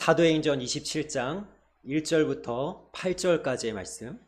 사도행전 27장 1절부터 8절까지의 말씀.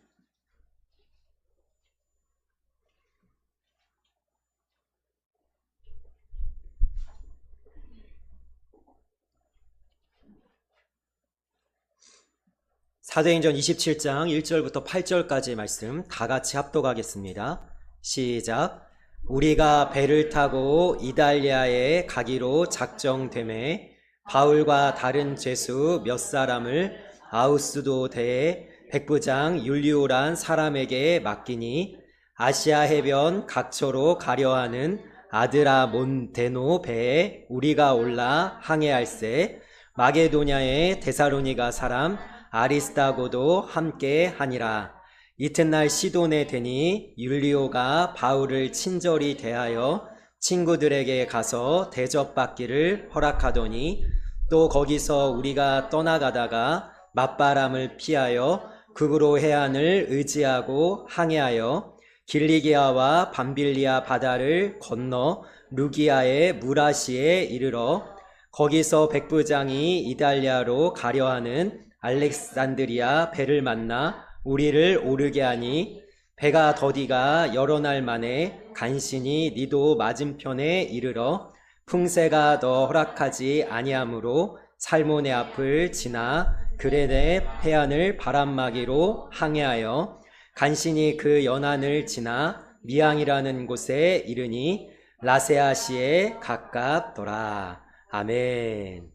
사도행전 27장 1절부터 8절까지의 말씀 다 같이 합독하겠습니다. 시작. 우리가 배를 타고 이달리아에 가기로 작정되매 바울과 다른 죄수 몇 사람을 아우스도대의 백부장 율리오란 사람에게 맡기니 아시아 해변 각처로 가려하는 아드라몬데노 배에 우리가 올라 항해할세 마게도냐의 데살로니가 사람 아리스다고도 함께 하니라. 이튿날 시돈에 되니 율리오가 바울을 친절히 대하여 친구들에게 가서 대접받기를 허락하더니 또 거기서 우리가 떠나가다가 맞바람을 피하여 극으로 해안을 의지하고 항해하여 길리기아와 밤빌리아 바다를 건너 루기아의 무라시에 이르러 거기서 백부장이 이달리아로 가려하는 알렉산드리아 배를 만나 우리를 오르게 하니 배가 더디가 여러 날 만에 간신히 니도 맞은편에 이르러 풍세가 더 허락하지 아니하므로 살모네 앞을 지나 그레네 해안을 바람막이로 항해하여 간신히 그 연안을 지나 미앙이라는 곳에 이르니 라세아시에 가깝더라. 아멘.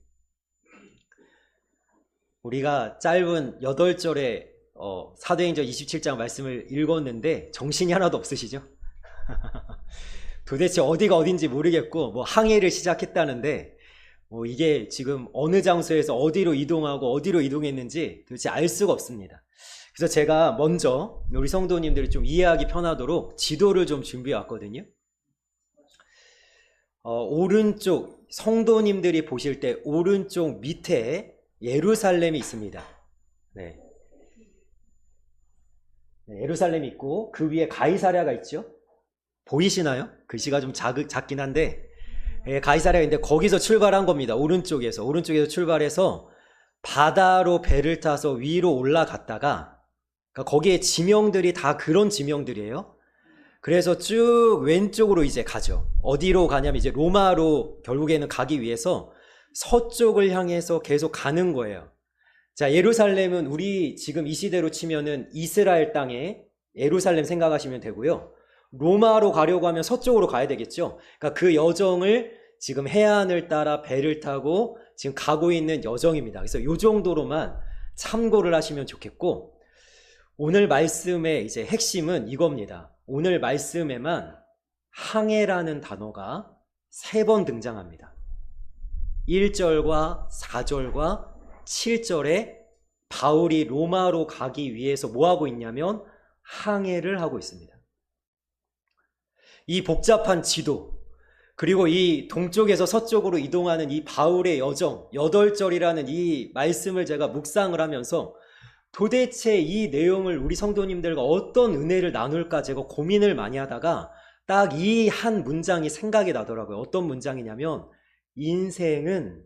우리가 짧은 8절의 사도행전 27장 말씀을 읽었는데 정신이 하나도 없으시죠? 도대체 어디가 어딘지 모르겠고 항해를 시작했다는데 이게 지금 어느 장소에서 어디로 이동하고 어디로 이동했는지 도대체 알 수가 없습니다. 그래서 제가 먼저 우리 성도님들이 좀 이해하기 편하도록 지도를 좀 준비해 왔거든요. 오른쪽 성도님들이 보실 때 오른쪽 밑에 예루살렘이 있습니다. 네. 예루살렘이 있고 그 위에 가이사랴가 있죠. 보이시나요? 글씨가 좀 작긴 한데 가이사랴가 있는데 거기서 출발한 겁니다. 오른쪽에서 출발해서 바다로 배를 타서 위로 올라갔다가 그러니까 거기에 지명들이 다 그런 지명들이에요. 그래서 쭉 왼쪽으로 이제 가죠. 어디로 가냐면 이제 로마로 결국에는 가기 위해서 서쪽을 향해서 계속 가는 거예요. 자, 예루살렘은 우리 지금 이 시대로 치면은 이스라엘 땅에 예루살렘 생각하시면 되고요. 로마로 가려고 하면 서쪽으로 가야 되겠죠. 그러니까 그 여정을 지금 해안을 따라 배를 타고 지금 가고 있는 여정입니다. 그래서 이 정도로만 참고를 하시면 좋겠고, 오늘 말씀의 이제 핵심은 이겁니다. 오늘 말씀에만 항해라는 단어가 3번 등장합니다. 1절과 4절과 7절에 바울이 로마로 가기 위해서 뭐하고 있냐면 항해를 하고 있습니다. 이 복잡한 지도, 그리고 이 동쪽에서 서쪽으로 이동하는 이 바울의 여정, 8절이라는 이 말씀을 제가 묵상을 하면서 도대체 이 내용을 우리 성도님들과 어떤 은혜를 나눌까 제가 고민을 많이 하다가 딱 이 한 문장이 생각이 나더라고요. 어떤 문장이냐면 인생은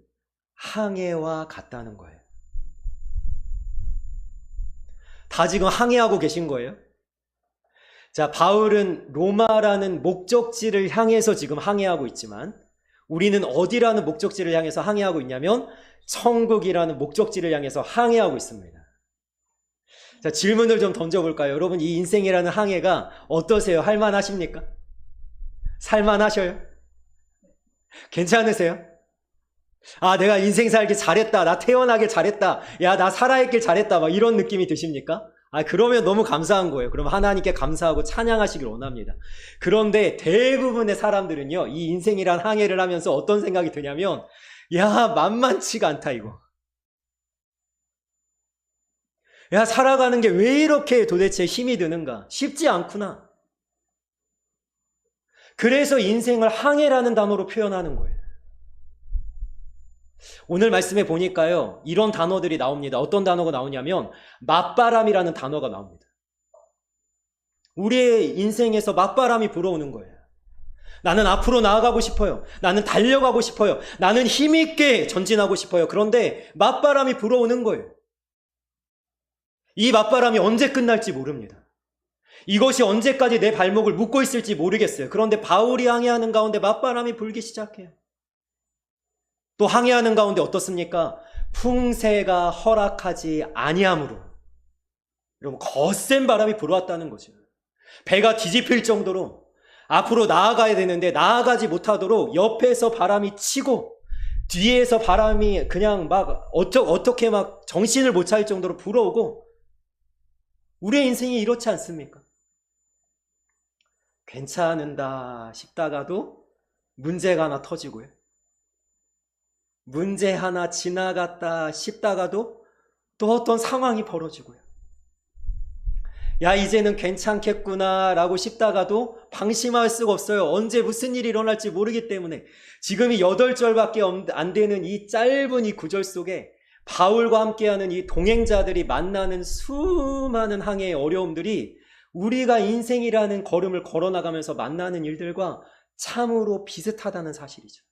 항해와 같다는 거예요. 다 지금 항해하고 계신 거예요. 자, 바울은 로마라는 목적지를 향해서 지금 항해하고 있지만 우리는 어디라는 목적지를 향해서 항해하고 있냐면 천국이라는 목적지를 향해서 항해하고 있습니다. 자, 질문을 좀 던져볼까요? 여러분, 이 인생이라는 항해가 어떠세요? 할만하십니까? 살만하셔요? 괜찮으세요? 아, 내가 인생 살기 잘했다. 나 태어나길 잘했다. 야, 나 살아있길 잘했다. 막 이런 느낌이 드십니까? 아, 그러면 너무 감사한 거예요. 그럼 하나님께 감사하고 찬양하시길 원합니다. 그런데 대부분의 사람들은요, 이 인생이란 항해를 하면서 어떤 생각이 드냐면, 야, 만만치가 않다, 이거. 야, 살아가는 게 왜 이렇게 도대체 힘이 드는가? 쉽지 않구나. 그래서 인생을 항해라는 단어로 표현하는 거예요. 오늘 말씀에 보니까요, 이런 단어들이 나옵니다. 어떤 단어가 나오냐면 맞바람이라는 단어가 나옵니다. 우리의 인생에서 맞바람이 불어오는 거예요. 나는 앞으로 나아가고 싶어요. 나는 달려가고 싶어요. 나는 힘있게 전진하고 싶어요. 그런데 맞바람이 불어오는 거예요. 이 맞바람이 언제 끝날지 모릅니다. 이것이 언제까지 내 발목을 묶고 있을지 모르겠어요. 그런데 바울이 항해하는 가운데 맞바람이 불기 시작해요. 또 항해하는 가운데 어떻습니까? 풍세가 허락하지 아니하므로, 여러분, 거센 바람이 불어왔다는 거죠. 배가 뒤집힐 정도로 앞으로 나아가야 되는데 나아가지 못하도록 옆에서 바람이 치고 뒤에서 바람이 그냥 막 어떻게 막 정신을 못 차릴 정도로 불어오고, 우리의 인생이 이렇지 않습니까? 괜찮은다 싶다가도 문제가 하나 터지고요. 문제 하나 지나갔다 싶다가도 또 어떤 상황이 벌어지고요. 야, 이제는 괜찮겠구나 라고 싶다가도 방심할 수가 없어요. 언제 무슨 일이 일어날지 모르기 때문에. 지금 이 8절밖에 안 되는 이 짧은 이 구절 속에 바울과 함께하는 이 동행자들이 만나는 수많은 항해의 어려움들이 우리가 인생이라는 걸음을 걸어나가면서 만나는 일들과 참으로 비슷하다는 사실이죠.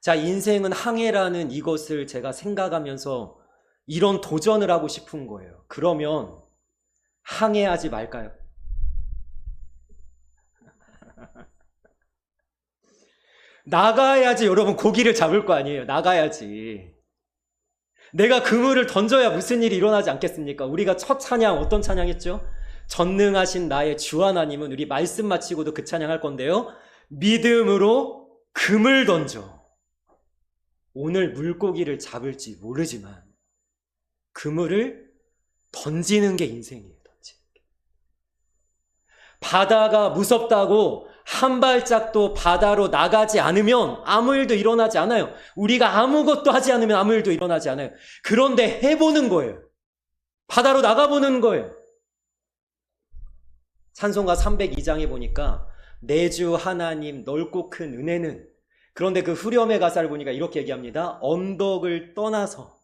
자, 인생은 항해라는 이것을 제가 생각하면서 이런 도전을 하고 싶은 거예요. 그러면 항해하지 말까요? 나가야지 여러분, 고기를 잡을 거 아니에요. 나가야지. 내가 그물을 던져야 무슨 일이 일어나지 않겠습니까? 우리가 첫 찬양 어떤 찬양했죠? 전능하신 나의 주 하나님은, 우리 말씀 마치고도 그 찬양할 건데요. 믿음으로 그물 던져. 오늘 물고기를 잡을지 모르지만 그물을 던지는 게 인생이에요. 던지는 게. 바다가 무섭다고 한 발짝도 바다로 나가지 않으면 아무 일도 일어나지 않아요. 우리가 아무것도 하지 않으면 아무 일도 일어나지 않아요. 그런데 해보는 거예요. 바다로 나가보는 거예요. 찬송가 302장에 보니까 내 주 하나님 넓고 큰 은혜는, 그런데 그 후렴의 가사를 보니까 이렇게 얘기합니다. 언덕을 떠나서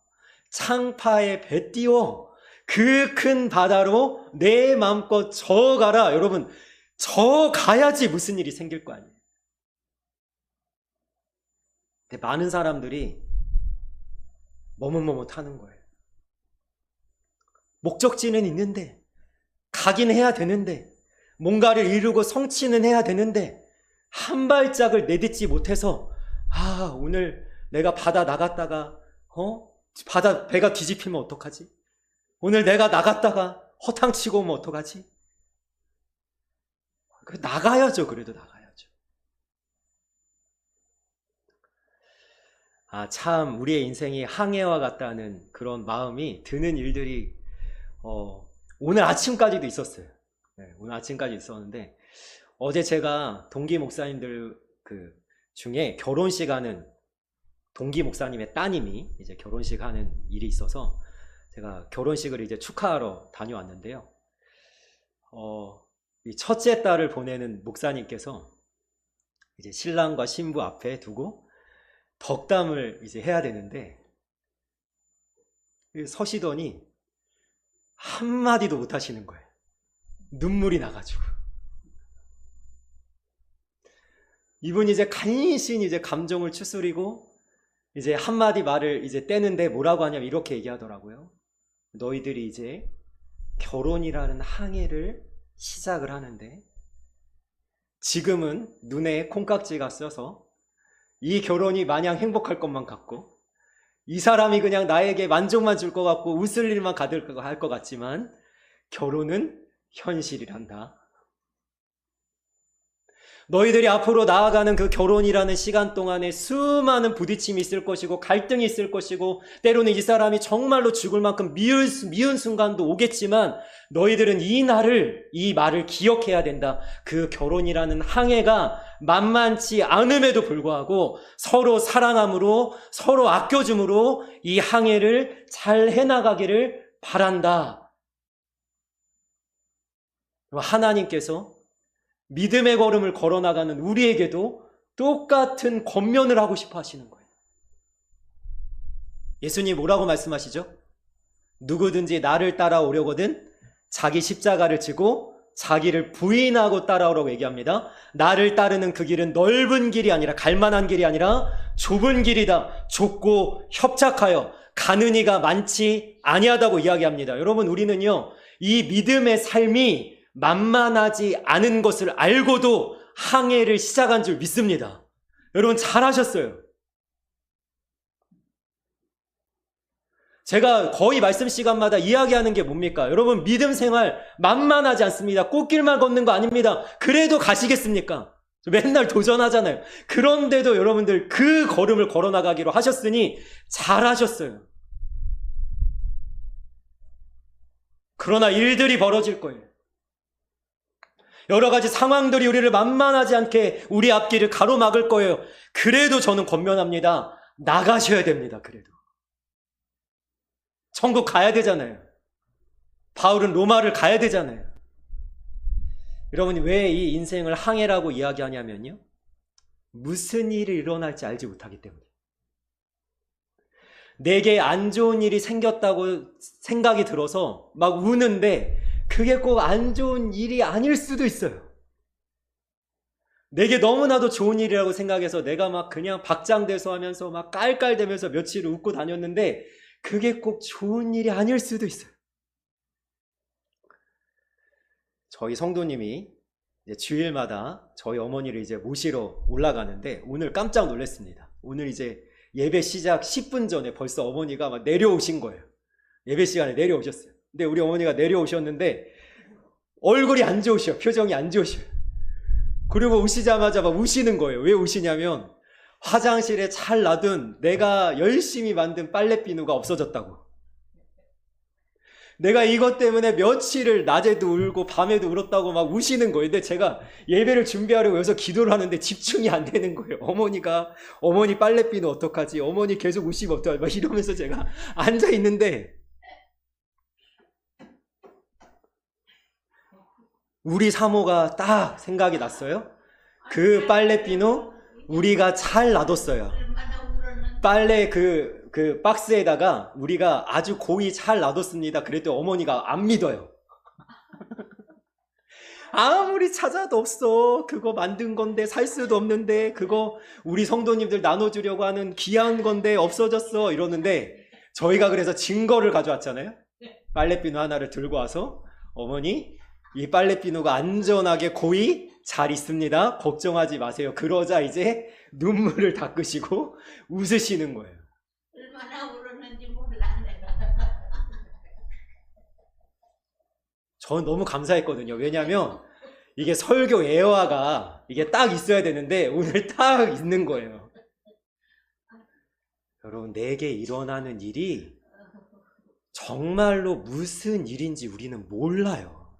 창파에 배 띄워 그 큰 바다로 내 마음껏 저어가라. 여러분, 저어가야지 무슨 일이 생길 거 아니에요. 근데 많은 사람들이 머뭇머뭇하는 거예요. 목적지는 있는데, 가긴 해야 되는데, 뭔가를 이루고 성취는 해야 되는데 한 발짝을 내딛지 못해서, 오늘 내가 바다 나갔다가 바다 배가 뒤집히면 어떡하지? 오늘 내가 나갔다가 허탕치고 오면 어떡하지? 나가야죠. 그래도 나가야죠. 참 우리의 인생이 항해와 같다는 그런 마음이 드는 일들이 오늘 아침까지도 있었어요. 네, 오늘 아침까지 있었는데, 어제 제가 동기 목사님들 중에 결혼식 하는 동기 목사님의 따님이 이제 결혼식 하는 일이 있어서 제가 결혼식을 이제 축하하러 다녀왔는데요. 이 첫째 딸을 보내는 목사님께서 이제 신랑과 신부 앞에 두고 덕담을 이제 해야 되는데, 서시더니 한마디도 못 하시는 거예요. 눈물이 나가지고. 이분이 이제 간신히 이제 감정을 추스리고 이제 한마디 말을 이제 떼는데 뭐라고 하냐면 이렇게 얘기하더라고요. 너희들이 이제 결혼이라는 항해를 시작을 하는데 지금은 눈에 콩깍지가 써서 이 결혼이 마냥 행복할 것만 같고, 이 사람이 그냥 나에게 만족만 줄 것 같고 웃을 일만 가득할 것 같지만 결혼은 현실이란다. 너희들이 앞으로 나아가는 그 결혼이라는 시간 동안에 수많은 부딪힘이 있을 것이고 갈등이 있을 것이고 때로는 이 사람이 정말로 죽을 만큼 미운 순간도 오겠지만 너희들은 이 말을 기억해야 된다. 그 결혼이라는 항해가 만만치 않음에도 불구하고 서로 사랑함으로 서로 아껴줌으로 이 항해를 잘 해나가기를 바란다. 하나님께서 믿음의 걸음을 걸어나가는 우리에게도 똑같은 권면을 하고 싶어 하시는 거예요. 예수님 뭐라고 말씀하시죠? 누구든지 나를 따라오려거든 자기 십자가를 지고 자기를 부인하고 따라오라고 얘기합니다. 나를 따르는 그 길은 넓은 길이 아니라, 갈만한 길이 아니라 좁은 길이다. 좁고 협착하여 가는 이가 많지 아니하다고 이야기합니다. 여러분, 우리는요, 이 믿음의 삶이 만만하지 않은 것을 알고도 항해를 시작한 줄 믿습니다. 여러분, 잘하셨어요. 제가 거의 말씀 시간마다 이야기하는 게 뭡니까? 여러분, 믿음 생활 만만하지 않습니다. 꽃길만 걷는 거 아닙니다. 그래도 가시겠습니까? 맨날 도전하잖아요. 그런데도 여러분들 그 걸음을 걸어나가기로 하셨으니 잘하셨어요. 그러나 일들이 벌어질 거예요. 여러 가지 상황들이 우리를 만만하지 않게 우리 앞길을 가로막을 거예요. 그래도 저는 권면합니다. 나가셔야 됩니다. 그래도. 천국 가야 되잖아요. 바울은 로마를 가야 되잖아요. 여러분이 왜 이 인생을 항해라고 이야기하냐면요, 무슨 일이 일어날지 알지 못하기 때문에. 내게 안 좋은 일이 생겼다고 생각이 들어서 막 우는데 그게 꼭 안 좋은 일이 아닐 수도 있어요. 내게 너무나도 좋은 일이라고 생각해서 내가 막 그냥 박장대소하면서 막 깔깔대면서 며칠 웃고 다녔는데 그게 꼭 좋은 일이 아닐 수도 있어요. 저희 성도님이 이제 주일마다 저희 어머니를 이제 모시러 올라가는데 오늘 깜짝 놀랐습니다. 오늘 이제 예배 시작 10분 전에 벌써 어머니가 막 내려오신 거예요. 예배 시간에 내려오셨어요. 근데 우리 어머니가 내려오셨는데 얼굴이 안 좋으셔. 표정이 안 좋으셔. 그리고 오시자마자 막 우시는 거예요. 왜 우시냐면 화장실에 잘 놔둔 내가 열심히 만든 빨래비누가 없어졌다고. 내가 이것 때문에 며칠을 낮에도 울고 밤에도 울었다고 막 우시는 거예요. 근데 제가 예배를 준비하려고 여기서 기도를 하는데 집중이 안 되는 거예요. 어머니 빨래비누 어떡하지? 어머니 계속 우시면 어떡하지? 막 이러면서 제가 앉아 있는데 우리 사모가 딱 생각이 났어요. 그 빨래비누 우리가 잘 놔뒀어요. 빨래 그 박스에다가 우리가 아주 고이 잘 놔뒀습니다. 그랬더니 어머니가 안 믿어요. 아무리 찾아도 없어. 그거 만든 건데 살 수도 없는데 그거 우리 성도님들 나눠주려고 하는 귀한 건데 없어졌어 이러는데 저희가 그래서 증거를 가져왔잖아요. 빨래비누 하나를 들고 와서 어머니 이 빨래비누가 안전하게 고이 잘 있습니다. 걱정하지 마세요. 그러자 이제 눈물을 닦으시고 웃으시는 거예요. 얼마나 울었는지 몰라 내가. 저는 너무 감사했거든요. 왜냐하면 이게 설교 애화가 이게 딱 있어야 되는데 오늘 딱 있는 거예요. 여러분, 내게 일어나는 일이 정말로 무슨 일인지 우리는 몰라요.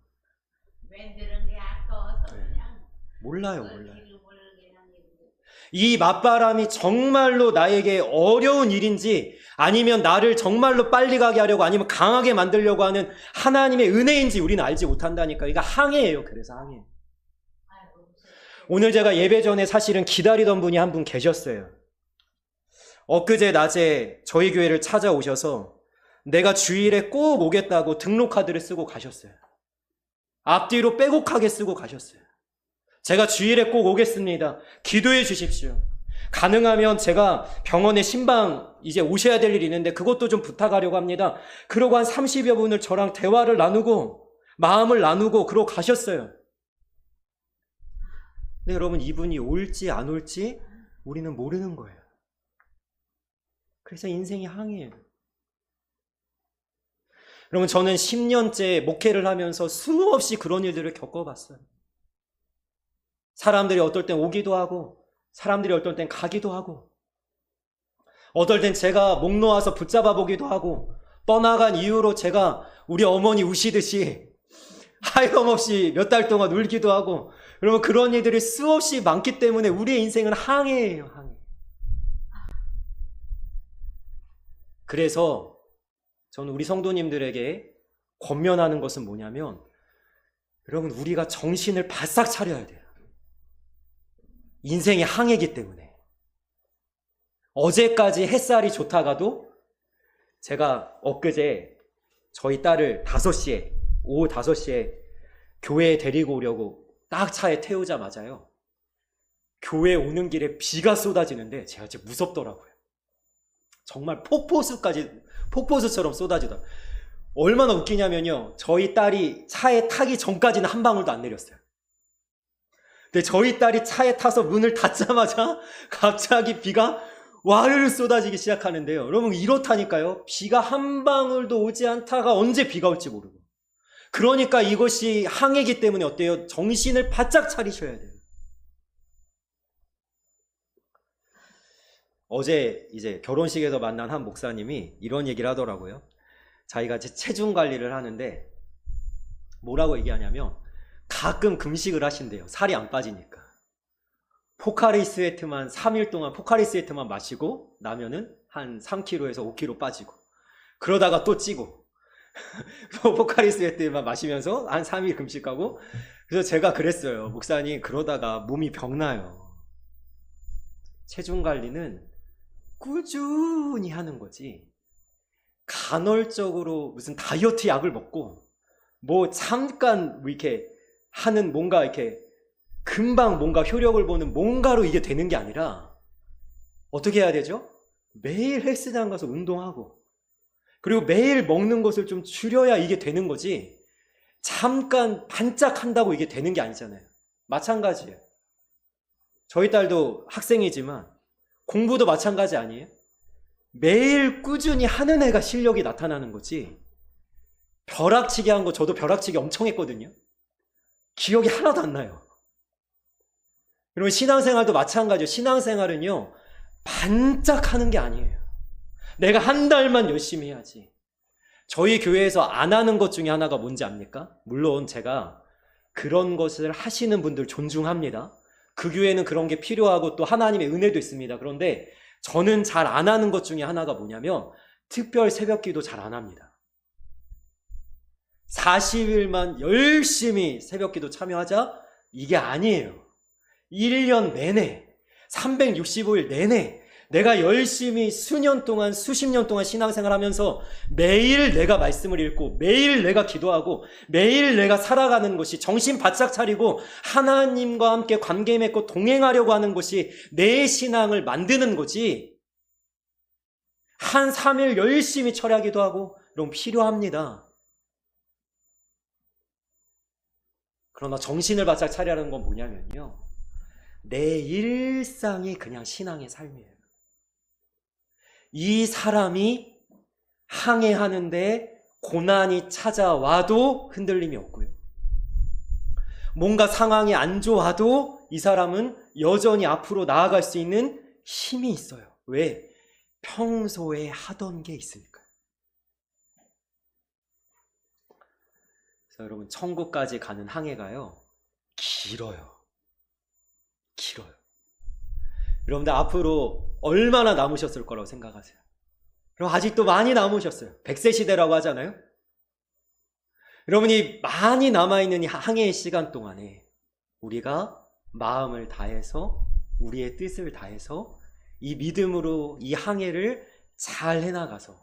만드는 게 아까워서 그냥 몰라요. 길을 모르게 하는데. 이 맞바람이 정말로 나에게 어려운 일인지 아니면 나를 정말로 빨리 가게 하려고 아니면 강하게 만들려고 하는 하나님의 은혜인지 우리는 알지 못한다니까. 이거 항해예요. 그래서 항해. 오늘 제가 예배 전에 사실은 기다리던 분이 한 분 계셨어요. 엊그제 낮에 저희 교회를 찾아오셔서 내가 주일에 꼭 오겠다고 등록카드를 쓰고 가셨어요. 앞뒤로 빼곡하게 쓰고 가셨어요. 제가 주일에 꼭 오겠습니다. 기도해 주십시오. 가능하면 제가 병원에 신방 이제 오셔야 될 일이 있는데 그것도 좀 부탁하려고 합니다. 그러고 한 30여 분을 저랑 대화를 나누고 마음을 나누고 그러고 가셨어요. 근데 여러분, 이분이 올지 안 올지 우리는 모르는 거예요. 그래서 인생이 항해예요. 여러분, 저는 10년째 목회를 하면서 수없이 그런 일들을 겪어봤어요. 사람들이 어떨 땐 오기도 하고 사람들이 어떨 땐 가기도 하고 어떨 땐 제가 목 놓아서 붙잡아 보기도 하고 떠나간 이후로 제가 우리 어머니 우시듯이 하염없이 몇 달 동안 울기도 하고 여러분, 그런 일들이 수없이 많기 때문에 우리의 인생은 항해예요. 항해. 그래서 저는 우리 성도님들에게 권면하는 것은 뭐냐면 여러분, 우리가 정신을 바싹 차려야 돼요. 인생의 항해이기 때문에. 어제까지 햇살이 좋다가도 제가 엊그제 저희 딸을 오후 5시에 교회에 데리고 오려고 딱 차에 태우자마자요, 교회 오는 길에 비가 쏟아지는데 제가 진짜 무섭더라고요. 정말 폭포수처럼 쏟아지더라고요. 얼마나 웃기냐면요, 저희 딸이 차에 타기 전까지는 한 방울도 안 내렸어요. 근데 저희 딸이 차에 타서 문을 닫자마자 갑자기 비가 와르르 쏟아지기 시작하는데요. 여러분, 이렇다니까요. 비가 한 방울도 오지 않다가 언제 비가 올지 모르고. 그러니까 이것이 항해기 때문에 어때요? 정신을 바짝 차리셔야 돼요. 어제 이제 결혼식에서 만난 한 목사님이 이런 얘기를 하더라고요. 자기가 체중 관리를 하는데 뭐라고 얘기하냐면, 가끔 금식을 하신대요. 살이 안 빠지니까. 포카리 스웨트만 3일 동안 포카리 스웨트만 마시고 나면은 한 3kg에서 5kg 빠지고, 그러다가 또 찌고, 포카리 스웨트만 마시면서 한 3일 금식하고. 그래서 제가 그랬어요. 목사님, 그러다가 몸이 병나요. 체중 관리는 꾸준히 하는 거지, 간헐적으로 무슨 다이어트 약을 먹고 뭐 잠깐 이렇게 하는, 뭔가 이렇게 금방 뭔가 효력을 보는 뭔가로 이게 되는 게 아니라, 어떻게 해야 되죠? 매일 헬스장 가서 운동하고, 그리고 매일 먹는 것을 좀 줄여야 이게 되는 거지, 잠깐 반짝한다고 이게 되는 게 아니잖아요. 마찬가지예요. 저희 딸도 학생이지만 공부도 마찬가지 아니에요? 매일 꾸준히 하는 애가 실력이 나타나는 거지, 벼락치기 한 거, 저도 벼락치기 엄청 했거든요. 기억이 하나도 안 나요. 그러면 신앙생활도 마찬가지예요. 신앙생활은요, 반짝하는 게 아니에요. 내가 한 달만 열심히 해야지. 저희 교회에서 안 하는 것 중에 하나가 뭔지 압니까? 물론 제가 그런 것을 하시는 분들 존중합니다. 그 교회는 그런 게 필요하고 또 하나님의 은혜도 있습니다. 그런데 저는 잘 안 하는 것 중에 하나가 뭐냐면, 특별 새벽기도 잘 안 합니다. 40일만 열심히 새벽기도 참여하자, 이게 아니에요. 1년 내내 365일 내내 내가 열심히 수년 동안, 수십 년 동안 신앙생활하면서 매일 내가 말씀을 읽고 매일 내가 기도하고 매일 내가 살아가는 것이, 정신 바짝 차리고 하나님과 함께 관계 맺고 동행하려고 하는 것이 내 신앙을 만드는 거지, 한 3일 열심히 철야기도 하고 이런 필요합니다. 그러나 정신을 바짝 차리라는 건 뭐냐면요, 내 일상이 그냥 신앙의 삶이에요. 이 사람이 항해하는데 고난이 찾아와도 흔들림이 없고요, 뭔가 상황이 안 좋아도 이 사람은 여전히 앞으로 나아갈 수 있는 힘이 있어요. 왜? 평소에 하던 게 있으니까요. 그래서 여러분, 천국까지 가는 항해가요, 길어요. 여러분들 앞으로 얼마나 남으셨을 거라고 생각하세요? 그럼 아직도 많이 남으셨어요. 100세 시대라고 하잖아요. 여러분이 많이 남아있는 이 항해의 시간 동안에 우리가 마음을 다해서, 우리의 뜻을 다해서 이 믿음으로 이 항해를 잘 해나가서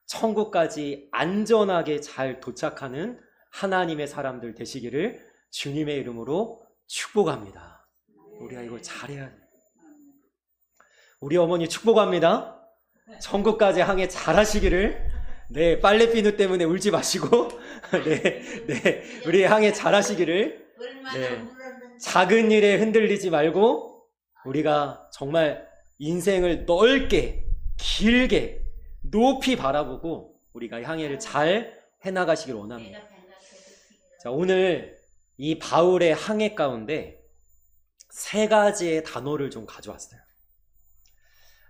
천국까지 안전하게 잘 도착하는 하나님의 사람들 되시기를 주님의 이름으로 축복합니다. 우리가 이걸 잘해야 돼요. 우리 어머니 축복합니다. 천국까지 항해 잘하시기를. 네, 빨래비누 때문에 울지 마시고 네, 우리 항해 잘하시기를. 네, 작은 일에 흔들리지 말고 우리가 정말 인생을 넓게, 길게, 높이 바라보고 우리가 항해를 잘 해나가시길 원합니다. 자, 오늘 이 바울의 항해 가운데 3가지의 단어를 좀 가져왔어요.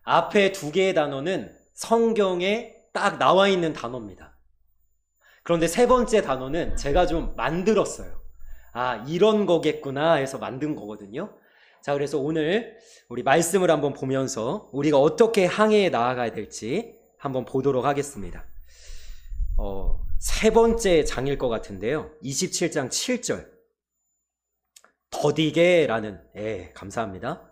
앞에 2개의 단어는 성경에 딱 나와 있는 단어입니다. 그런데 3번째 단어는 제가 좀 만들었어요. 아, 이런 거겠구나 해서 만든 거거든요. 자, 그래서 오늘 우리 말씀을 한번 보면서 우리가 어떻게 항해에 나아가야 될지 한번 보도록 하겠습니다. 3번째 장일 것 같은데요. 27장 7절. 더디게라는, 감사합니다.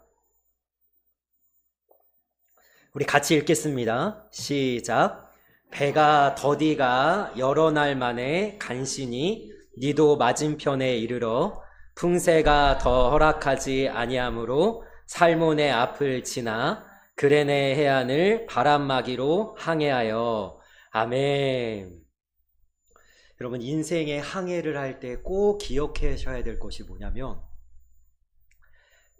우리 같이 읽겠습니다. 시작. 배가 더디가 여러 날 만에 간신히 니도 맞은편에 이르러 풍세가 더 허락하지 아니하므로 살몬의 앞을 지나 그레네 해안을 바람막이로 항해하여. 아멘. 여러분, 인생의 항해를 할 때 꼭 기억하셔야 될 것이 뭐냐면,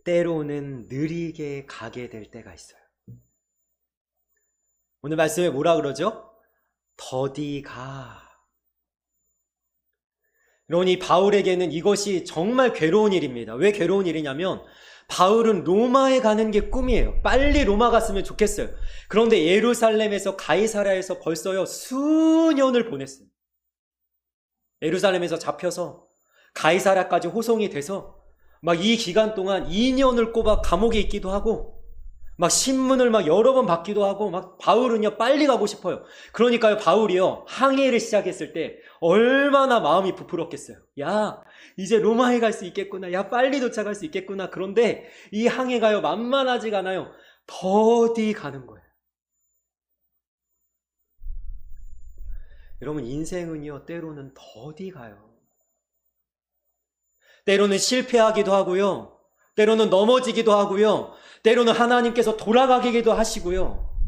때로는 느리게 가게 될 때가 있어요. 오늘 말씀에 뭐라 그러죠? 더디 가. 여러분, 이 바울에게는 이것이 정말 괴로운 일입니다. 왜 괴로운 일이냐면, 바울은 로마에 가는 게 꿈이에요. 빨리 로마 갔으면 좋겠어요. 그런데 예루살렘에서 가이사랴에서 벌써요 수년을 보냈어요. 예루살렘에서 잡혀서 가이사랴까지 호송이 돼서 막 이 기간 동안 2년을 꼬박 감옥에 있기도 하고, 막 신문을 막 여러 번 받기도 하고, 막 바울은요 빨리 가고 싶어요. 그러니까요 바울이요 항해를 시작했을 때 얼마나 마음이 부풀었겠어요. 야, 이제 로마에 갈 수 있겠구나. 야, 빨리 도착할 수 있겠구나. 그런데 이 항해가요 만만하지가 않아요. 더디 가는 거예요. 여러분, 인생은요 때로는 더디 가요. 때로는 실패하기도 하고요, 때로는 넘어지기도 하고요, 때로는 하나님께서 돌아가기도 하시고요,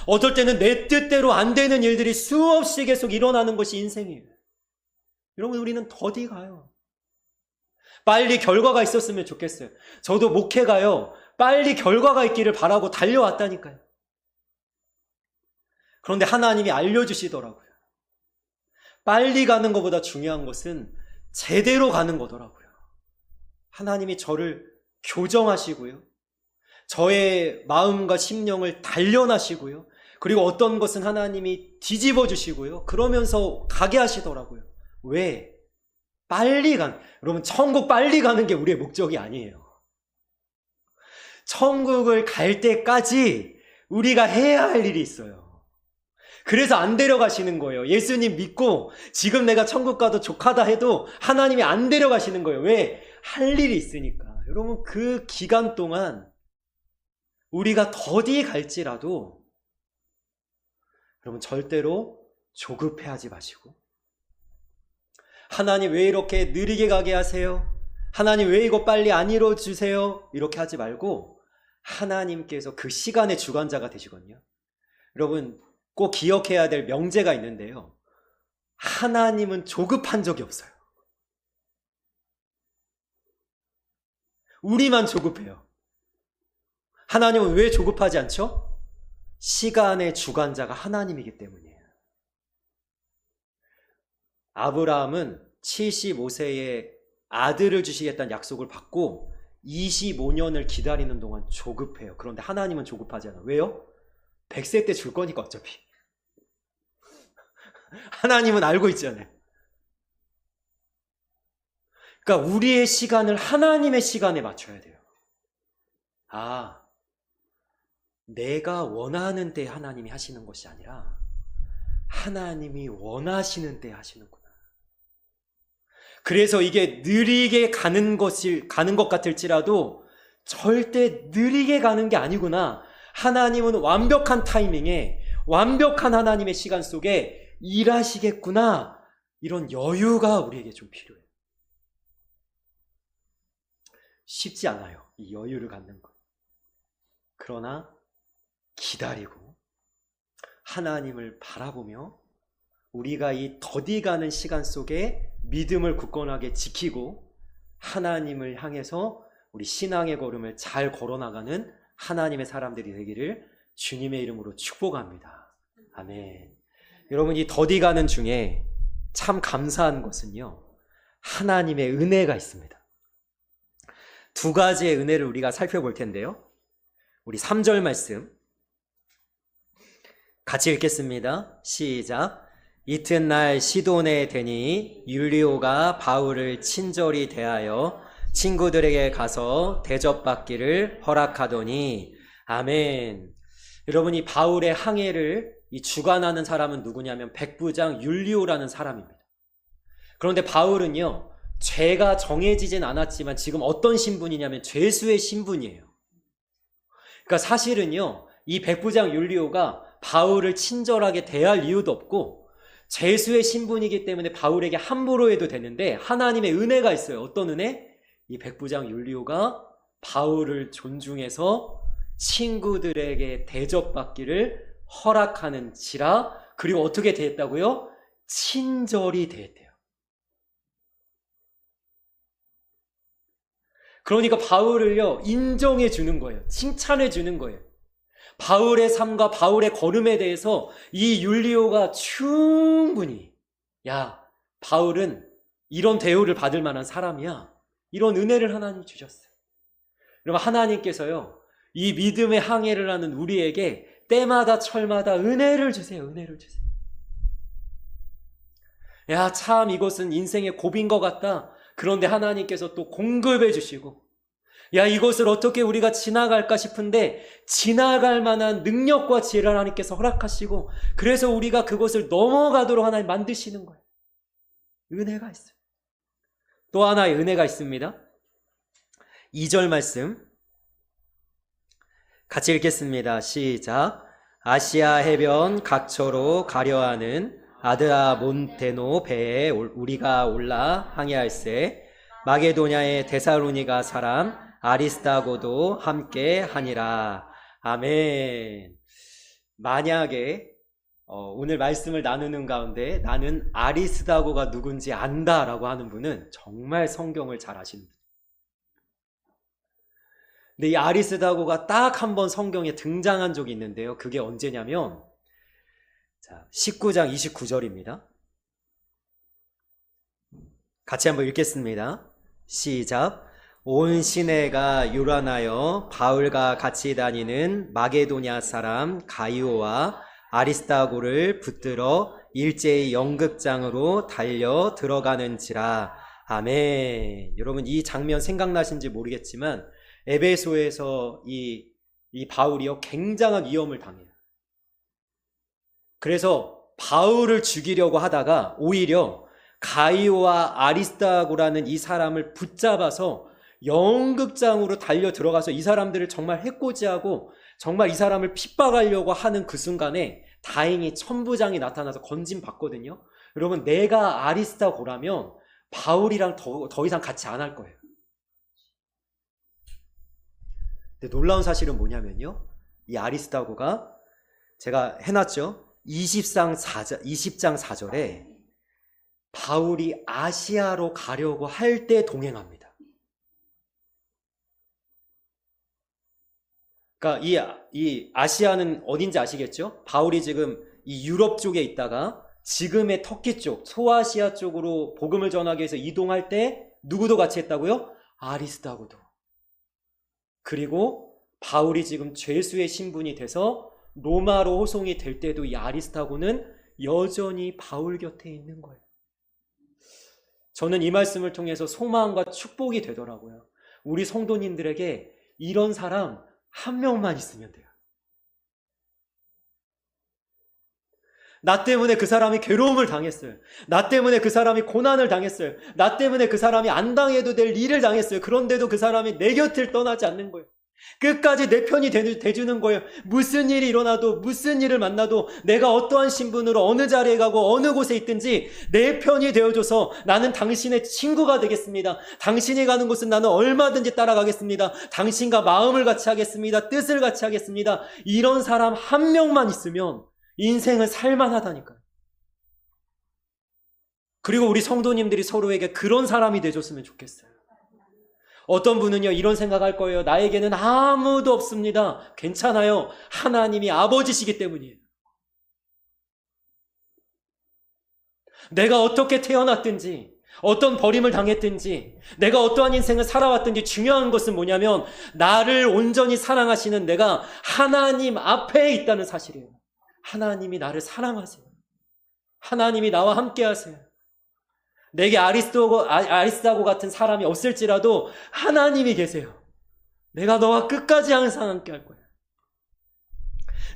어떨 때는 내 뜻대로 안 되는 일들이 수없이 계속 일어나는 것이 인생이에요. 여러분, 우리는 더디 가요. 빨리 결과가 있었으면 좋겠어요. 저도 목회가요 빨리 결과가 있기를 바라고 달려왔다니까요. 그런데 하나님이 알려주시더라고요. 빨리 가는 것보다 중요한 것은 제대로 가는 거더라고요. 하나님이 저를 교정하시고요, 저의 마음과 심령을 단련하시고요, 그리고 어떤 것은 하나님이 뒤집어 주시고요, 그러면서 가게 하시더라고요. 왜? 여러분, 천국 빨리 가는 게 우리의 목적이 아니에요. 천국을 갈 때까지 우리가 해야 할 일이 있어요. 그래서 안 데려가시는 거예요. 예수님 믿고 지금 내가 천국 가도 족하다 해도 하나님이 안 데려가시는 거예요. 왜? 할 일이 있으니까. 여러분, 그 기간 동안 우리가 더디 갈지라도 여러분 절대로 조급해하지 마시고, 하나님 왜 이렇게 느리게 가게 하세요? 하나님 왜 이거 빨리 안 이루어주세요? 이렇게 하지 말고 하나님께서 그 시간의 주관자가 되시거든요. 여러분, 꼭 기억해야 될 명제가 있는데요, 하나님은 조급한 적이 없어요. 우리만 조급해요. 하나님은 왜 조급하지 않죠? 시간의 주관자가 하나님이기 때문이에요. 아브라함은 75세에 아들을 주시겠다는 약속을 받고 25년을 기다리는 동안 조급해요. 그런데 하나님은 조급하지 않아요. 왜요? 100세 때 줄 거니까 어차피. 하나님은 알고 있잖아요. 그러니까 우리의 시간을 하나님의 시간에 맞춰야 돼요. 아, 내가 원하는 때 하나님이 하시는 것이 아니라 하나님이 원하시는 때 하시는구나. 그래서 이게 느리게 가는 것 같을지라도 절대 느리게 가는 게 아니구나. 하나님은 완벽한 타이밍에 완벽한 하나님의 시간 속에 일하시겠구나. 이런 여유가 우리에게 좀 필요해요. 쉽지 않아요, 이 여유를 갖는 것. 그러나 기다리고 하나님을 바라보며 우리가 이 더디가는 시간 속에 믿음을 굳건하게 지키고 하나님을 향해서 우리 신앙의 걸음을 잘 걸어나가는 하나님의 사람들이 되기를 주님의 이름으로 축복합니다. 아멘. 여러분, 이 더디가는 중에 참 감사한 것은요, 하나님의 은혜가 있습니다. 두 가지의 은혜를 우리가 살펴볼 텐데요, 우리 3절 말씀 같이 읽겠습니다. 시작. 이튿날 시돈에 되니 율리오가 바울을 친절히 대하여 친구들에게 가서 대접받기를 허락하더니. 아멘. 여러분, 이 바울의 항해를 주관하는 사람은 누구냐면 백부장 율리오라는 사람입니다. 그런데 바울은요, 죄가 정해지진 않았지만 지금 어떤 신분이냐면 죄수의 신분이에요. 그러니까 사실은요, 이 백부장 율리오가 바울을 친절하게 대할 이유도 없고 죄수의 신분이기 때문에 바울에게 함부로 해도 되는데 하나님의 은혜가 있어요. 어떤 은혜? 이 백부장 율리오가 바울을 존중해서 친구들에게 대접받기를 허락하는지라. 그리고 어떻게 대했다고요? 친절히 대했대요. 그러니까 바울을요, 인정해 주는 거예요. 칭찬해 주는 거예요. 바울의 삶과 바울의 걸음에 대해서 이 율리오가 충분히, 야, 바울은 이런 대우를 받을 만한 사람이야. 이런 은혜를 하나님 주셨어요. 여러분, 하나님께서요, 이 믿음의 항해를 하는 우리에게 때마다 철마다 은혜를 주세요. 은혜를 주세요. 야, 참 이것은 인생의 고비인 것 같다. 그런데 하나님께서 또 공급해 주시고, 야, 이것을 어떻게 우리가 지나갈까 싶은데 지나갈 만한 능력과 지혜를 하나님께서 허락하시고, 그래서 우리가 그것을 넘어가도록 하나님 만드시는 거예요. 은혜가 있어요. 또 하나의 은혜가 있습니다. 2절 말씀 같이 읽겠습니다. 시작. 아시아 해변 각처로 가려하는 아드라 몬테노 배에 우리가 올라 항해할세 마게도냐의 데살로니가 사람 아리스다고도 함께 하니라. 아멘. 만약에 오늘 말씀을 나누는 가운데 나는 아리스다고가 누군지 안다라고 하는 분은 정말 성경을 잘 아시는 분. 근데 이 아리스다고가 딱 한 번 성경에 등장한 적이 있는데요. 그게 언제냐면 19장 29절입니다. 같이 한번 읽겠습니다. 시작. 온 시내가 요란하여 바울과 같이 다니는 마게도냐 사람 가이오와 아리스다고를 붙들어 일제히 연극장으로 달려 들어가는지라. 아멘. 여러분, 이 장면 생각나신지 모르겠지만 에베소에서 이 바울이요, 굉장한 위험을 당해요. 그래서 바울을 죽이려고 하다가 오히려 가이오와 아리스다고라는 이 사람을 붙잡아서 연극장으로 달려 들어가서 이 사람들을 정말 해코지하고 정말 이 사람을 핍박하려고 하는 그 순간에 다행히 천부장이 나타나서 건진받거든요. 여러분, 내가 아리스다고라면 바울이랑 더 이상 같이 안 할 거예요. 근데 놀라운 사실은 뭐냐면요, 이 아리스다고가 제가 해놨죠. 20장 4절에 바울이 아시아로 가려고 할 때 동행합니다. 그러니까 이 아시아는 어딘지 아시겠죠? 바울이 지금 이 유럽 쪽에 있다가 지금의 터키 쪽, 소아시아 쪽으로 복음을 전하기 위해서 이동할 때 누구도 같이 했다고요? 아리스다고도. 그리고 바울이 지금 죄수의 신분이 돼서 로마로 호송이 될 때도 이 아리스다고는 여전히 바울 곁에 있는 거예요. 저는 이 말씀을 통해서 소망과 축복이 되더라고요. 우리 성도님들에게 이런 사람 한 명만 있으면 돼요. 나 때문에 그 사람이 괴로움을 당했어요. 나 때문에 그 사람이 고난을 당했어요. 나 때문에 그 사람이 안 당해도 될 일을 당했어요. 그런데도 그 사람이 내 곁을 떠나지 않는 거예요. 끝까지 내 편이 돼주는 거예요. 무슨 일이 일어나도, 무슨 일을 만나도, 내가 어떠한 신분으로 어느 자리에 가고 어느 곳에 있든지 내 편이 되어줘서 나는 당신의 친구가 되겠습니다. 당신이 가는 곳은 나는 얼마든지 따라가겠습니다. 당신과 마음을 같이 하겠습니다. 뜻을 같이 하겠습니다. 이런 사람 한 명만 있으면 인생은 살만하다니까요. 그리고 우리 성도님들이 서로에게 그런 사람이 돼줬으면 좋겠어요. 어떤 분은요, 이런 생각할 거예요. 나에게는 아무도 없습니다. 괜찮아요. 하나님이 아버지시기 때문이에요. 내가 어떻게 태어났든지, 어떤 버림을 당했든지, 내가 어떠한 인생을 살아왔든지 중요한 것은 뭐냐면 나를 온전히 사랑하시는 내가 하나님 앞에 있다는 사실이에요. 하나님이 나를 사랑하세요. 하나님이 나와 함께 하세요. 내게 아리스다고 같은 사람이 없을지라도 하나님이 계세요. 내가 너와 끝까지 항상 함께 할 거야.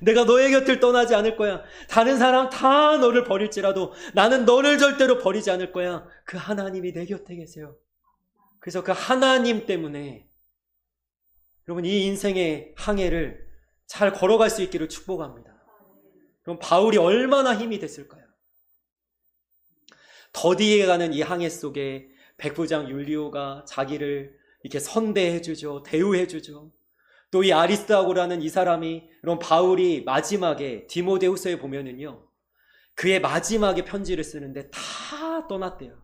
내가 너의 곁을 떠나지 않을 거야. 다른 사람 다 너를 버릴지라도 나는 너를 절대로 버리지 않을 거야. 그 하나님이 내 곁에 계세요. 그래서 그 하나님 때문에 여러분, 이 인생의 항해를 잘 걸어갈 수 있기를 축복합니다. 그럼 바울이 얼마나 힘이 됐을까요? 더디에 가는 이 항해 속에 백부장 율리오가 자기를 이렇게 선대해주죠. 대우해주죠. 또 이 아리스다고라는 이 사람이, 그럼 바울이 마지막에 디모데후서에 보면은요, 그의 마지막에 편지를 쓰는데 다 떠났대요.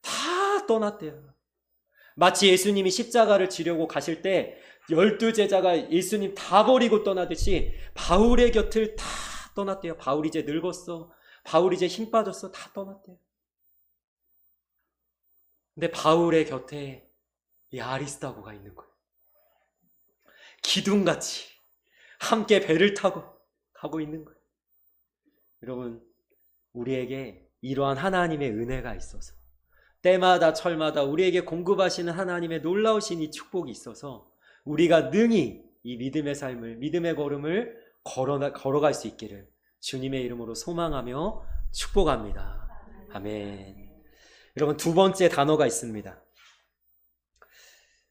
다 떠났대요. 마치 예수님이 십자가를 지려고 가실 때 12제자가 예수님 다 버리고 떠나듯이 바울의 곁을 다 떠났대요. 바울이 이제 늙었어. 바울이 이제 힘 빠졌어. 다 떠났대요. 근데 바울의 곁에 이 아리스다고가 있는 거예요. 기둥같이 함께 배를 타고 가고 있는 거예요. 여러분, 우리에게 이러한 하나님의 은혜가 있어서, 때마다 철마다 우리에게 공급하시는 하나님의 놀라우신 이 축복이 있어서 우리가 능히 이 믿음의 삶을, 믿음의 걸음을 걸어갈 수 있기를 주님의 이름으로 소망하며 축복합니다. 아멘. 여러분, 두 번째 단어가 있습니다.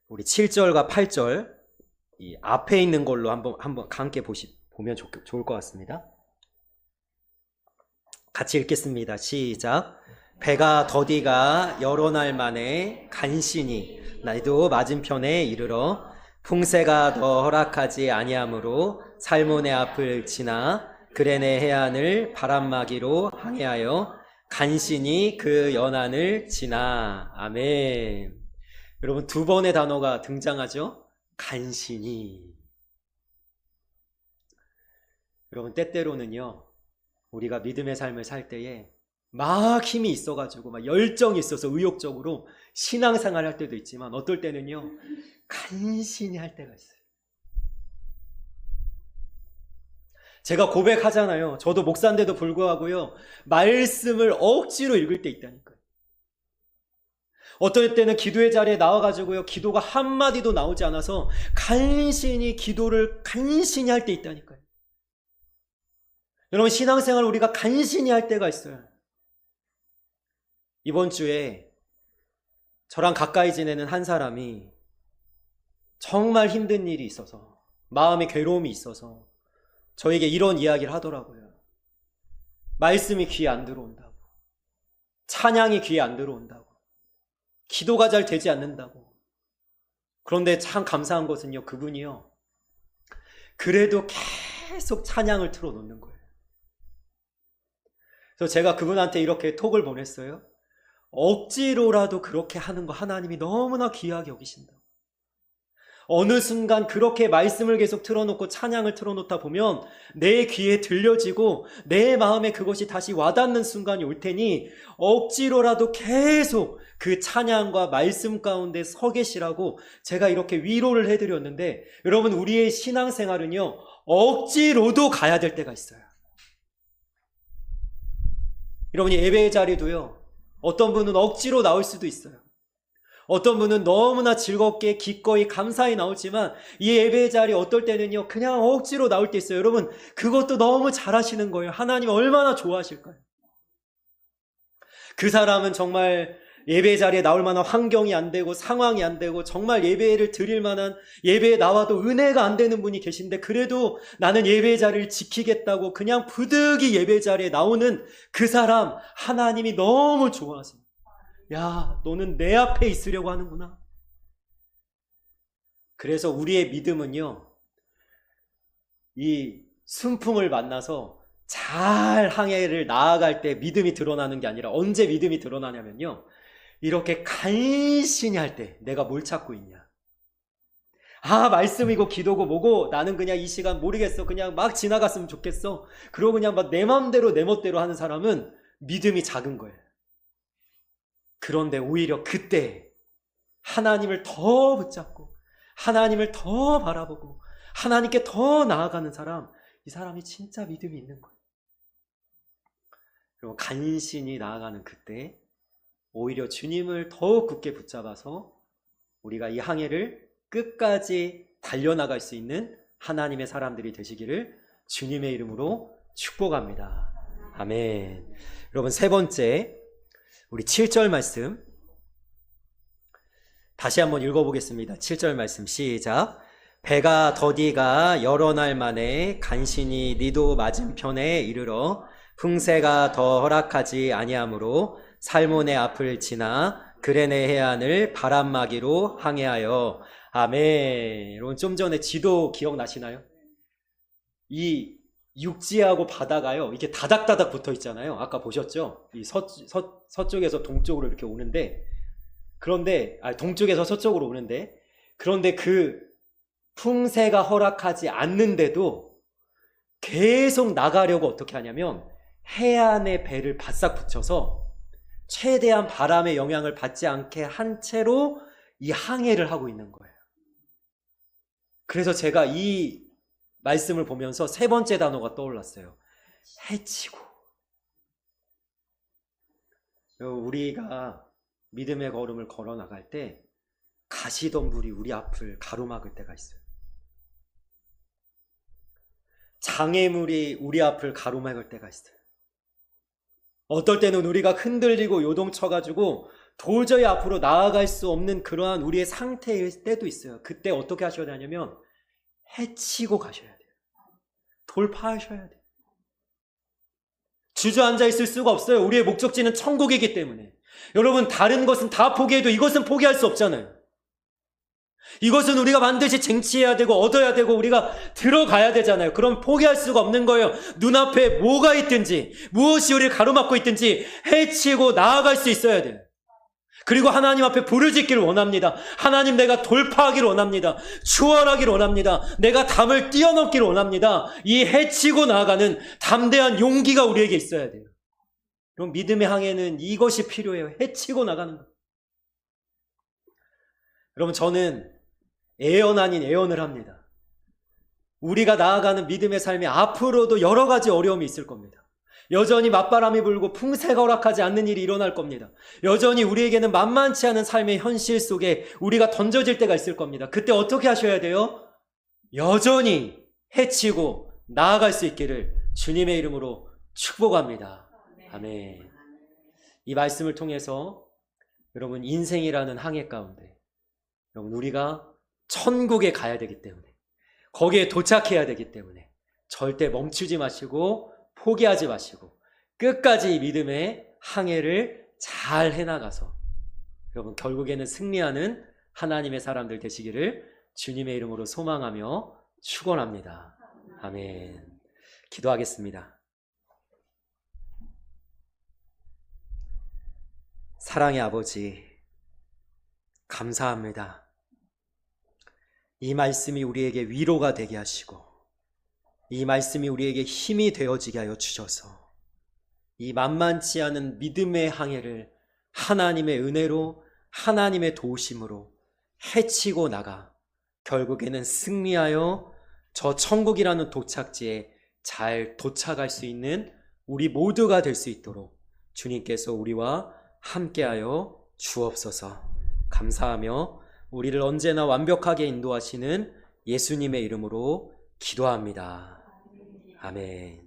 우리 7절과 8절 이 앞에 있는 걸로 한번 함께 보면 좋을 것 같습니다. 같이 읽겠습니다. 시작. 배가 더디가 여러 날 만에 간신히 나도 맞은편에 이르러 풍세가 더 허락하지 아니하므로 살몬의 앞을 지나 그레네 해안을 바람막이로 항해하여 간신히 그 연안을 지나. 아멘. 여러분, 두 번의 단어가 등장하죠. 간신히. 여러분, 때때로는요, 우리가 믿음의 삶을 살 때에 막 힘이 있어가지고 막 열정이 있어서 의욕적으로 신앙생활 할 때도 있지만, 어떨 때는요 간신히 할 때가 있어요. 제가 고백하잖아요. 저도 목사인데도 불구하고요, 말씀을 억지로 읽을 때 있다니까요. 어떨 때는 기도의 자리에 나와가지고요, 기도가 한마디도 나오지 않아서 간신히 기도를 간신히 할 때 있다니까요. 여러분, 신앙생활 우리가 간신히 할 때가 있어요. 이번 주에 저랑 가까이 지내는 한 사람이 정말 힘든 일이 있어서, 마음의 괴로움이 있어서 저에게 이런 이야기를 하더라고요. 말씀이 귀에 안 들어온다고, 찬양이 귀에 안 들어온다고, 기도가 잘 되지 않는다고. 그런데 참 감사한 것은요, 그분이요, 그래도 계속 찬양을 틀어놓는 거예요. 그래서 제가 그분한테 이렇게 톡을 보냈어요. 억지로라도 그렇게 하는 거 하나님이 너무나 귀하게 여기신다. 어느 순간 그렇게 말씀을 계속 틀어놓고 찬양을 틀어놓다 보면 내 귀에 들려지고 내 마음에 그것이 다시 와닿는 순간이 올 테니 억지로라도 계속 그 찬양과 말씀 가운데 서 계시라고 제가 이렇게 위로를 해드렸는데, 여러분, 우리의 신앙생활은요, 억지로도 가야 될 때가 있어요. 여러분이 예배의 자리도요, 어떤 분은 억지로 나올 수도 있어요. 어떤 분은 너무나 즐겁게 기꺼이 감사히 나오지만 이 예배의 자리 어떨 때는요, 그냥 억지로 나올 때 있어요. 여러분, 그것도 너무 잘하시는 거예요. 하나님 얼마나 좋아하실까요? 그 사람은 정말 예배 자리에 나올 만한 환경이 안 되고 상황이 안 되고 정말 예배를 드릴 만한, 예배에 나와도 은혜가 안 되는 분이 계신데, 그래도 나는 예배 자리를 지키겠다고 그냥 부득이 예배 자리에 나오는 그 사람, 하나님이 너무 좋아하세요. 야, 너는 내 앞에 있으려고 하는구나. 그래서 우리의 믿음은요, 이 순풍을 만나서 잘 항해를 나아갈 때 믿음이 드러나는 게 아니라, 언제 믿음이 드러나냐면요, 이렇게 간신히 할 때 내가 뭘 찾고 있냐. 아, 말씀이고 기도고 뭐고 나는 그냥 이 시간 모르겠어, 그냥 막 지나갔으면 좋겠어, 그러고 그냥 막 내 맘대로 내 멋대로 하는 사람은 믿음이 작은 거예요. 그런데 오히려 그때 하나님을 더 붙잡고 하나님을 더 바라보고 하나님께 더 나아가는 사람, 이 사람이 진짜 믿음이 있는 거예요. 그리고 간신히 나아가는 그때 오히려 주님을 더욱 굳게 붙잡아서 우리가 이 항해를 끝까지 달려나갈 수 있는 하나님의 사람들이 되시기를 주님의 이름으로 축복합니다. 아멘. 여러분, 세 번째, 우리 7절 말씀 다시 한번 읽어보겠습니다. 7절 말씀 시작. 배가 더디가 여러 날 만에 간신히 니도 맞은편에 이르러 풍세가 더 허락하지 아니하므로 살몬의 앞을 지나 그레네 해안을 바람막이로 항해하여. 아멘. 여러분 좀 전에 지도 기억나시나요? 이 육지하고 바다가요, 이렇게 다닥다닥 붙어 있잖아요. 아까 보셨죠? 이 서쪽에서 동쪽으로 이렇게 오는데, 동쪽에서 서쪽으로 오는데, 그런데 그 풍세가 허락하지 않는데도 계속 나가려고 어떻게 하냐면 해안에 배를 바싹 붙여서 최대한 바람의 영향을 받지 않게 한 채로 이 항해를 하고 있는 거예요. 그래서 제가 이 말씀을 보면서 세 번째 단어가 떠올랐어요. 해치고. 우리가 믿음의 걸음을 걸어 나갈 때 가시덤불이 우리 앞을 가로막을 때가 있어요. 장애물이 우리 앞을 가로막을 때가 있어요. 어떨 때는 우리가 흔들리고 요동쳐가지고 도저히 앞으로 나아갈 수 없는 그러한 우리의 상태일 때도 있어요. 그때 어떻게 하셔야 되냐면 해치고 가셔야 돼요. 돌파하셔야 돼요. 주저앉아 있을 수가 없어요. 우리의 목적지는 천국이기 때문에. 여러분, 다른 것은 다 포기해도 이것은 포기할 수 없잖아요. 이것은 우리가 반드시 쟁취해야 되고 얻어야 되고 우리가 들어가야 되잖아요. 그럼 포기할 수가 없는 거예요. 눈앞에 뭐가 있든지 무엇이 우리를 가로막고 있든지 해치고 나아갈 수 있어야 돼요. 그리고 하나님 앞에 부르짖기를 원합니다. 하나님, 내가 돌파하기를 원합니다. 추월하기를 원합니다. 내가 담을 뛰어넘기를 원합니다. 이 해치고 나아가는 담대한 용기가 우리에게 있어야 돼요. 그럼 믿음의 항해는 이것이 필요해요. 해치고 나가는 것. 여러분, 저는 애연 아닌 애연을 합니다. 우리가 나아가는 믿음의 삶에 앞으로도 여러 가지 어려움이 있을 겁니다. 여전히 맞바람이 불고 풍세가 허락하지 않는 일이 일어날 겁니다. 여전히 우리에게는 만만치 않은 삶의 현실 속에 우리가 던져질 때가 있을 겁니다. 그때 어떻게 하셔야 돼요? 여전히 해치고 나아갈 수 있기를 주님의 이름으로 축복합니다. 아멘. 이 말씀을 통해서 여러분, 인생이라는 항해 가운데 여러분, 우리가 천국에 가야 되기 때문에, 거기에 도착해야 되기 때문에 절대 멈추지 마시고 포기하지 마시고 끝까지 믿음의 항해를 잘 해나가서 여러분, 결국에는 승리하는 하나님의 사람들 되시기를 주님의 이름으로 소망하며 축원합니다. 아멘. 기도하겠습니다. 사랑의 아버지, 감사합니다. 이 말씀이 우리에게 위로가 되게 하시고 이 말씀이 우리에게 힘이 되어지게 하여 주셔서 이 만만치 않은 믿음의 항해를 하나님의 은혜로, 하나님의 도우심으로 해치고 나가 결국에는 승리하여 저 천국이라는 도착지에 잘 도착할 수 있는 우리 모두가 될 수 있도록 주님께서 우리와 함께하여 주옵소서. 감사하며 우리를 언제나 완벽하게 인도하시는 예수님의 이름으로 기도합니다. 아멘.